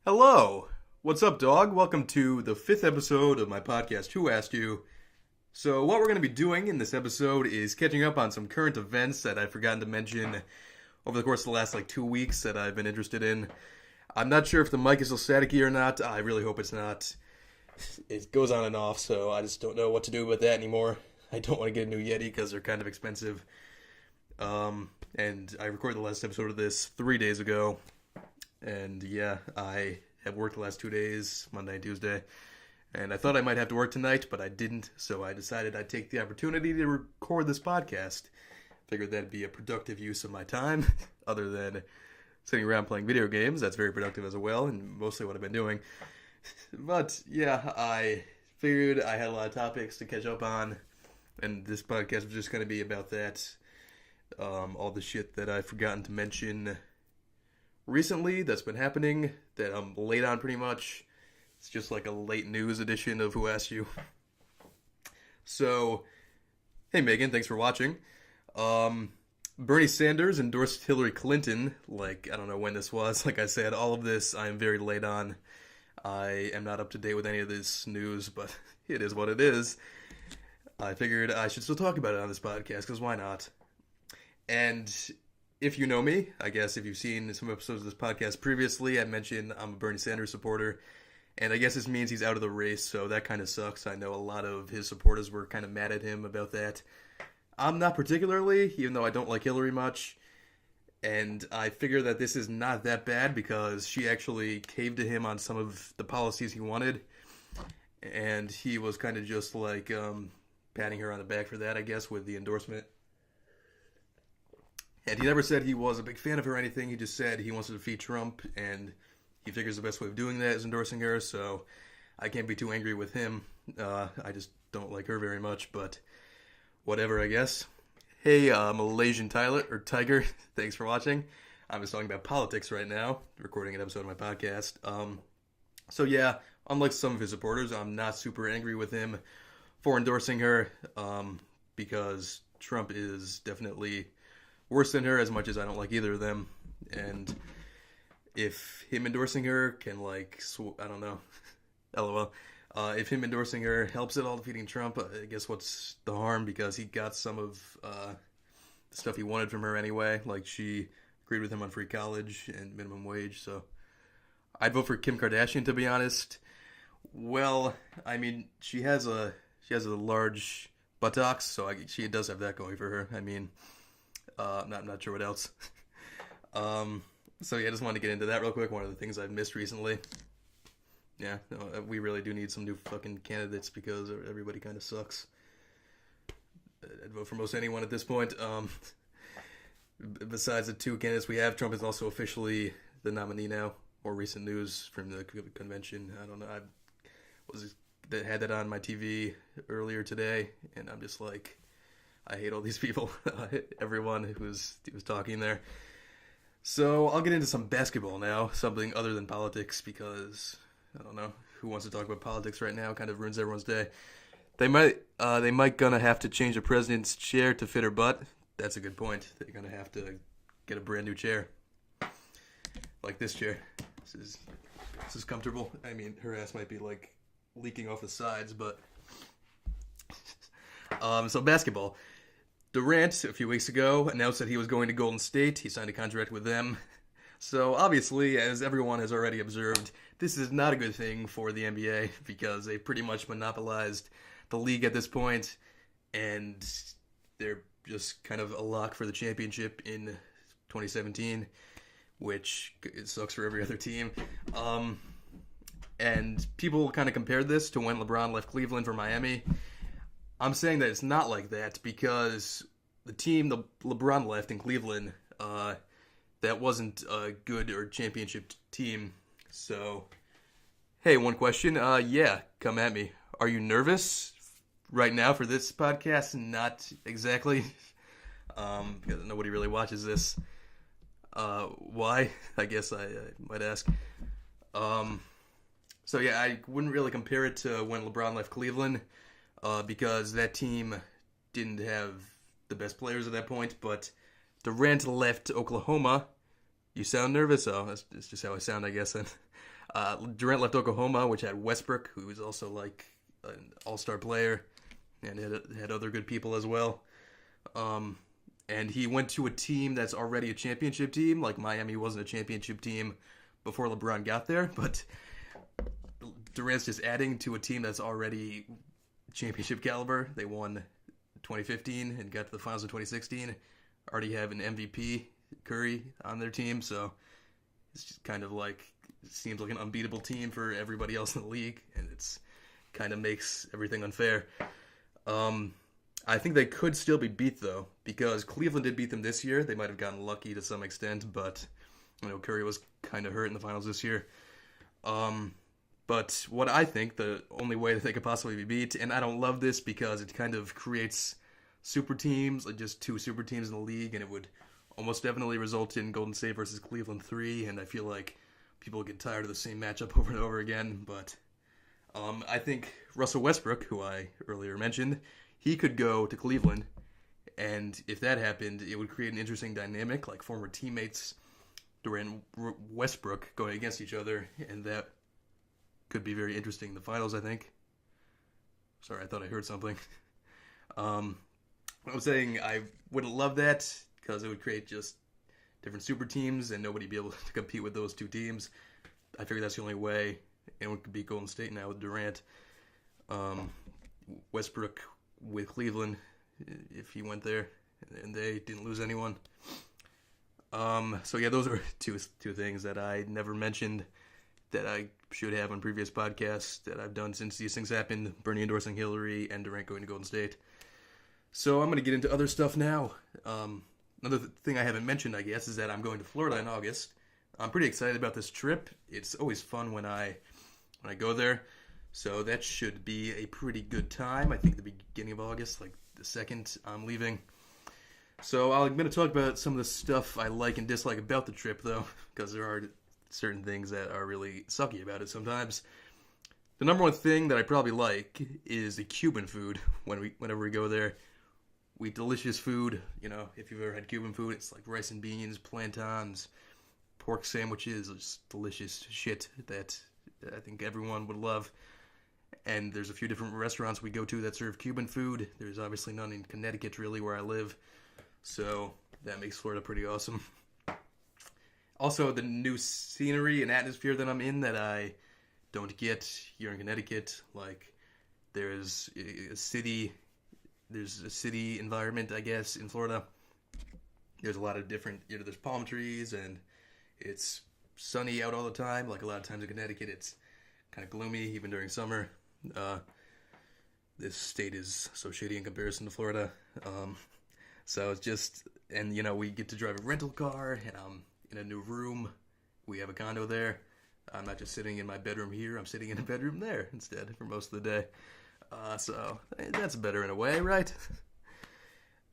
Hello! What's up, dog? Welcome to the fifth episode of my podcast, Who Asked You? So, what we're going to be doing in this episode is catching up on some current events that I've forgotten to mention over the course of the last 2 weeks that I've been interested in. I'm not sure if the mic is still staticky or not. I really hope it's not. It goes on and off, so I just don't know what to do with that anymore. I don't want to get a new Yeti because they're kind of expensive. And I recorded the last episode of this 3 days ago. And yeah, I have worked the last 2 days, Monday and Tuesday. And I thought I might have to work tonight, but I didn't. So I decided I'd take the opportunity to record this podcast. Figured that'd be a productive use of my time, other than sitting around playing video games. That's very productive as well, and mostly what I've been doing. But yeah, I figured I had a lot of topics to catch up on, and this podcast was just going to be about that. All the shit that I've forgotten to mention recently that's been happening that I'm late on pretty much. It's just like a late news edition of Who Asked You. So, hey Megan, thanks for watching. Bernie Sanders endorsed Hillary Clinton, I don't know when this was. Like I said, all of this I am very late on. I am not up to date with any of this news, but it is what it is. I figured I should still talk about it on this podcast, because why not? And if you know me, I guess if you've seen some episodes of this podcast previously, I mentioned I'm a Bernie Sanders supporter, and I guess this means he's out of the race, so that kind of sucks. I know a lot of his supporters were kind of mad at him about that. I'm not particularly, even though I don't like Hillary much, and I figure that this is not that bad because she actually caved to him on some of the policies he wanted, and he was kind of just patting her on the back for that, I guess, with the endorsement. And he never said he was a big fan of her or anything. He just said he wants to defeat Trump, and he figures the best way of doing that is endorsing her, so I can't be too angry with him. I just don't like her very much, but whatever, I guess. Hey, Malaysian Tiger, thanks for watching. I'm just talking about politics right now, recording an episode of my podcast. So yeah, unlike some of his supporters, I'm not super angry with him for endorsing her, because Trump is definitely worse than her, as much as I don't like either of them. And if him endorsing her can I don't know, lol. If him endorsing her helps at all defeating Trump, I guess what's the harm? Because he got some of the stuff he wanted from her anyway. She agreed with him on free college and minimum wage. So I'd vote for Kim Kardashian, to be honest. Well, I mean, she has a large buttocks, so she does have that going for her. I mean, I'm not sure what else. So yeah, I just wanted to get into that real quick. One of the things I've missed recently. Yeah, no, we really do need some new fucking candidates because everybody kind of sucks. I'd vote for most anyone at this point. Besides the two candidates we have, Trump is also officially the nominee now. More recent news from the convention. I don't know. I had that on my TV earlier today, and I'm just like, I hate all these people. Everyone who was talking there. So I'll get into some basketball now, something other than politics, because I don't know who wants to talk about politics right now. It kind of ruins everyone's day. They might gonna have to change the president's chair to fit her butt. That's a good point. They're gonna have to get a brand new chair, like this chair. This is comfortable. I mean, her ass might be leaking off the sides, but so basketball. Durant, a few weeks ago, announced that he was going to Golden State. He signed a contract with them. So, obviously, as everyone has already observed, this is not a good thing for the NBA because they pretty much monopolized the league at this point, and they're just kind of a lock for the championship in 2017, which it sucks for every other team. And people kind of compared this to when LeBron left Cleveland for Miami. I'm saying that it's not like that because the team the LeBron left in Cleveland, that wasn't a good or championship team. So, hey, one question. Yeah, come at me. Are you nervous right now for this podcast? Not exactly, because nobody really watches this. Why? I guess I might ask. So yeah, I wouldn't really compare it to when LeBron left Cleveland. Because that team didn't have the best players at that point, but Durant left Oklahoma. You sound nervous? Oh, that's just how I sound, I guess. Durant left Oklahoma, which had Westbrook, who was also like an all-star player, and had other good people as well. And he went to a team that's already a championship team. Like Miami wasn't a championship team before LeBron got there, but Durant's just adding to a team that's already championship caliber. They won 2015 and got to the finals in 2016. Already have an MVP, Curry, on their team, so it's just kind of like, it seems like an unbeatable team for everybody else in the league, and it's kind of makes everything unfair. I think they could still be beat, though, because Cleveland did beat them this year. They might have gotten lucky to some extent, but Curry was kind of hurt in the finals this year. But what I think, the only way that they could possibly be beat, and I don't love this because it kind of creates super teams, like just two super teams in the league, and it would almost definitely result in Golden State versus Cleveland 3, and I feel like people get tired of the same matchup over and over again. But I think Russell Westbrook, who I earlier mentioned, he could go to Cleveland, and if that happened, it would create an interesting dynamic, like former teammates Durant Westbrook going against each other, and that could be very interesting in the finals, I think. Sorry, I thought I heard something. I'm saying I would love that because it would create just different super teams and nobody be able to compete with those two teams. I figure that's the only way anyone could beat Golden State now with Durant. Westbrook with Cleveland, if he went there and they didn't lose anyone. So yeah, those are two things that I never mentioned that I should have on previous podcasts that I've done since these things happened. Bernie endorsing Hillary and Durant going to Golden State. So I'm going to get into other stuff now. Another thing I haven't mentioned, I guess, is that I'm going to Florida in August. I'm pretty excited about this trip. It's always fun when I go there. So that should be a pretty good time. I think the beginning of August, like the 2nd, I'm leaving. So I'm going to talk about some of the stuff I like and dislike about the trip, though, because there are certain things that are really sucky about it sometimes. The number one thing that I probably like is the Cuban food whenever we go there. We eat delicious food. If you've ever had Cuban food, it's like rice and beans, plantains, pork sandwiches, just delicious shit that I think everyone would love. And there's a few different restaurants we go to that serve Cuban food. There's obviously none in Connecticut, really, where I live. So that makes Florida pretty awesome. Also, the new scenery and atmosphere that I'm in that I don't get here in Connecticut. Like, there's a city environment, I guess, in Florida. There's a lot of different, there's palm trees, and it's sunny out all the time. Like, a lot of times in Connecticut, it's kind of gloomy, even during summer. This state is so shitty in comparison to Florida. So it's just, and we get to drive a rental car, and I'm in a new room. We have a condo there. I'm not just sitting in my bedroom here, I'm sitting in a bedroom there instead for most of the day. So that's better in a way, right?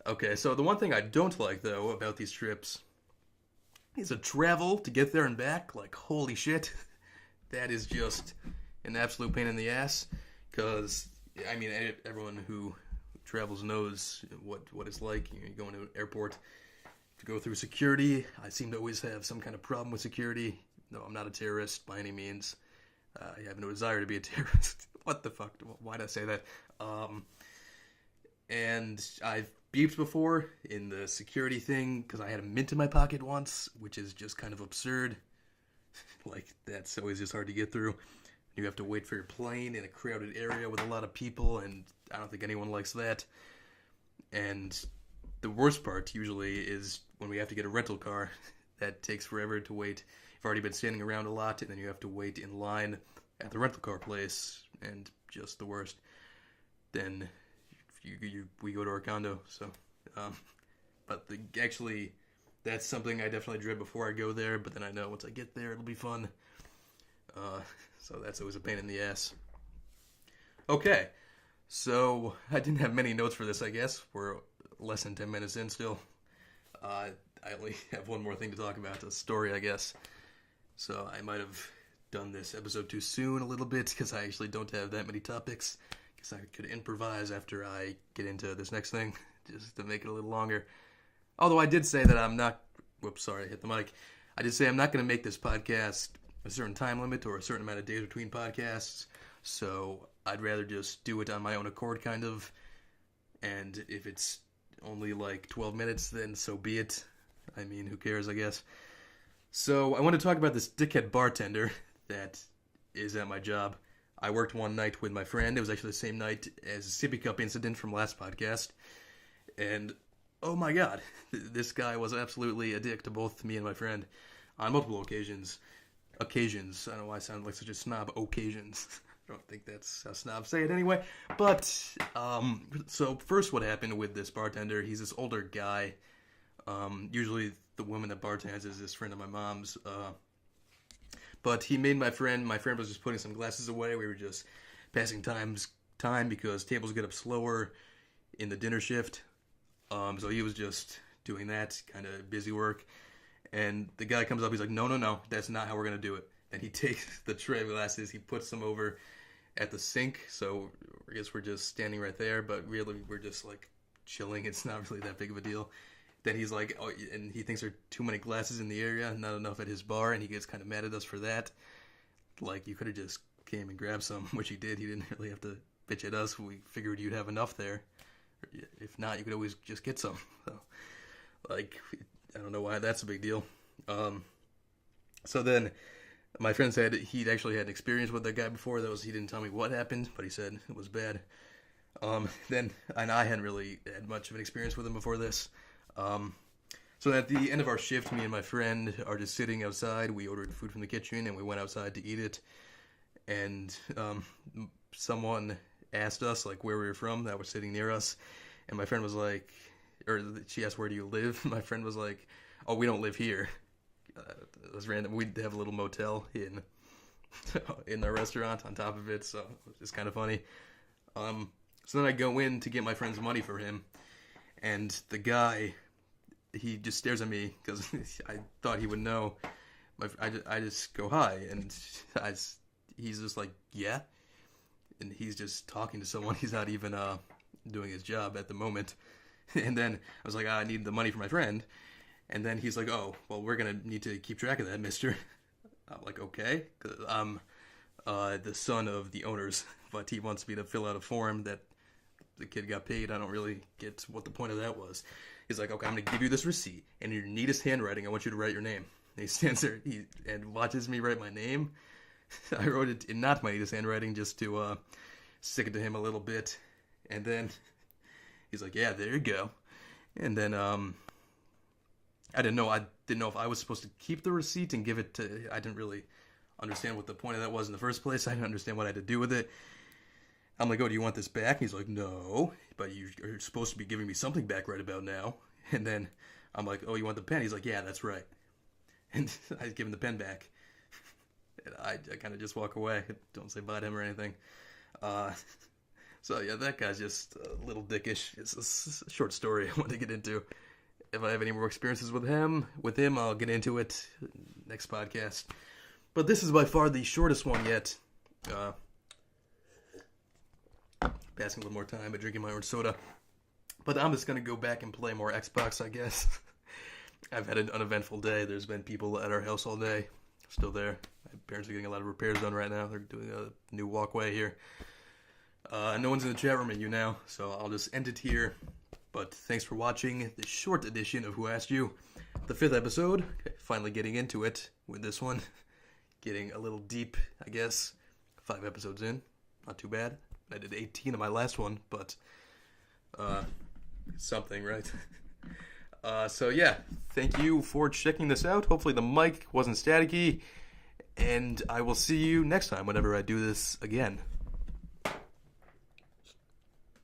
Okay, so the one thing I don't like, though, about these trips is the travel to get there and back. Like, holy shit. That is just an absolute pain in the ass. Because, everyone who travels knows what it's like. You go into an airport to go through security. I seem to always have some kind of problem with security. No, I'm not a terrorist by any means. I have no desire to be a terrorist. What the fuck? Why did I say that? And I've beeped before in the security thing because I had a mint in my pocket once, which is just kind of absurd. Like, that's always just hard to get through. You have to wait for your plane in a crowded area with a lot of people, and I don't think anyone likes that. And the worst part usually is when we have to get a rental car. That takes forever to wait. You've already been standing around a lot, and then you have to wait in line at the rental car place, and just the worst. Then we go to our condo. So, but actually, that's something I definitely dread before I go there. But then I know once I get there, it'll be fun. So that's always a pain in the ass. Okay, so I didn't have many notes for this. I guess we're less than 10 minutes in still. I only have one more thing to talk about, a story, I guess. So I might have done this episode too soon a little bit because I actually don't have that many topics. Guess I could improvise after I get into this next thing just to make it a little longer. Although I did say that I'm not... Whoops, sorry, I hit the mic. I did say I'm not going to make this podcast a certain time limit or a certain amount of days between podcasts. So I'd rather just do it on my own accord, kind of. And if it's only like 12 minutes, then so be it. I mean, who cares, I guess. So I want to talk about this dickhead bartender that is at my job. I worked one night with my friend. It was actually the same night as a sippy cup incident from last podcast. And, oh my god, this guy was absolutely a dick to both me and my friend on multiple occasions. I don't know why I sound like such a snob. Occasions. I don't think that's how snobs say it anyway. But, so first what happened with this bartender, he's this older guy. Usually the woman that bartends is this friend of my mom's. But he made my friend was just putting some glasses away. We were just passing time because tables get up slower in the dinner shift. So he was just doing that, kind of busy work. And the guy comes up, he's like, no, that's not how we're going to do it. And he takes the tray of glasses, he puts them over at the sink. So I guess we're just standing right there, but really we're just like chilling. It's not really that big of a deal. Then he's like, oh, and he thinks there are too many glasses in the area, not enough at his bar, and he gets kind of mad at us for that. Like, you could have just came and grabbed some, which he did. He didn't really have to bitch at us. We figured you'd have enough there. If not, you could always just get some. So, like, I don't know why that's a big deal. So then my friend said he'd actually had an experience with that guy before. He didn't tell me what happened, but he said it was bad. And I hadn't really had much of an experience with him before this. So at the end of our shift, me and my friend are just sitting outside. We ordered food from the kitchen and we went outside to eat it. And someone asked us like where we were from that was sitting near us. And my friend was like, or she asked, where do you live? My friend was like, oh, we don't live here. It was random. We have a little motel in the restaurant on top of it. So it's kind of funny. So then I go in to get my friend's money for him. And the guy, he just stares at me because I thought he would know. I just go hi, and he's just like, yeah? And he's just talking to someone. He's not even doing his job at the moment. And then I was like, I need the money for my friend. And then he's like, oh, well, we're going to need to keep track of that, mister. I'm like, okay. 'Cause I'm the son of the owners, but he wants me to fill out a form that the kid got paid. I don't really get what the point of that was. He's like, okay, I'm going to give you this receipt. And in your neatest handwriting, I want you to write your name. And he stands there and watches me write my name. I wrote it in not my neatest handwriting just to stick it to him a little bit. And then he's like, yeah, there you go. And then I didn't know if I was supposed to keep the receipt and give it to... I didn't really understand what the point of that was in the first place. I didn't understand what I had to do with it. I'm like, oh, do you want this back? He's like, no, but you're supposed to be giving me something back right about now. And then I'm like, oh, you want the pen? He's like, yeah, that's right. And I give him the pen back. And I kind of just walk away. Don't say bye to him or anything. So, yeah, that guy's just a little dickish. It's a short story I want to get into. If I have any more experiences with him, I'll get into it next podcast. But this is by far the shortest one yet. Passing a little more time by drinking my orange soda. But I'm just going to go back and play more Xbox, I guess. I've had an uneventful day. There's been people at our house all day. Still there. My parents are getting a lot of repairs done right now. They're doing a new walkway here. No one's in the chat room at you now, so I'll just end it here. But thanks for watching this short edition of Who Asked You? The 5th episode. Finally getting into it with this one. Getting a little deep, I guess. 5 episodes in. Not too bad. I did 18 of my last one, but something, right? So yeah, thank you for checking this out. Hopefully the mic wasn't staticky, and I will see you next time whenever I do this again.